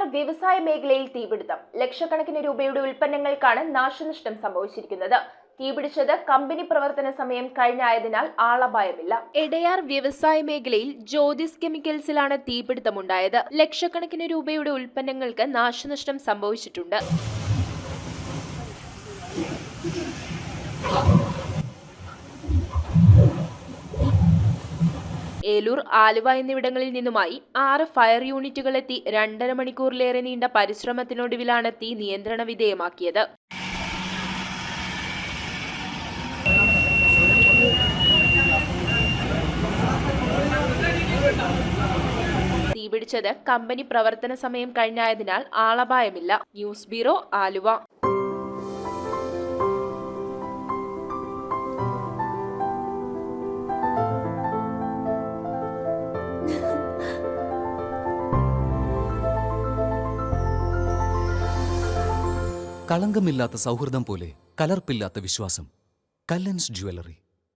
എടയാർ വ്യവസായ മേഖലയിൽ തീപിടുത്തം. ലക്ഷക്കണക്കിന് രൂപയുടെ ഉൽപ്പന്നങ്ങൾക്കാണ് നാശനഷ്ടം സംഭവിച്ചിരിക്കുന്നത്. തീപിടിച്ചത് കമ്പനി പ്രവർത്തന സമയം കഴിഞ്ഞായതിനാൽ ആളപായമില്ല. എടയാർ വ്യവസായ മേഖലയിൽ ജ്യോതിസ് കെമിക്കൽസിലാണ് തീപിടുത്തമുണ്ടായത്. ലക്ഷക്കണക്കിന് രൂപയുടെ ഉൽപ്പന്നങ്ങൾക്ക് നാശനഷ്ടം സംഭവിച്ചിട്ടുണ്ട്. ഏലൂർ, ആലുവ എന്നിവിടങ്ങളിൽ നിന്നുമായി 6 ഫയർ യൂണിറ്റുകൾ എത്തി 2.5 മണിക്കൂറിലേറെ നീണ്ട പരിശ്രമത്തിനൊടുവിലാണ് തീ നിയന്ത്രണ വിധേയമാക്കിയത്. തീപിടിച്ചത് കമ്പനി പ്രവർത്തന സമയം കഴിഞ്ഞായതിനാൽ ആളപായമില്ല. News bureau, Aluva. കളങ്കമില്ലാത്ത സൗഹൃദം പോലെ കലർപ്പില്ലാത്ത വിശ്വാസം. കല്ലൻസ് ജ്വല്ലറി.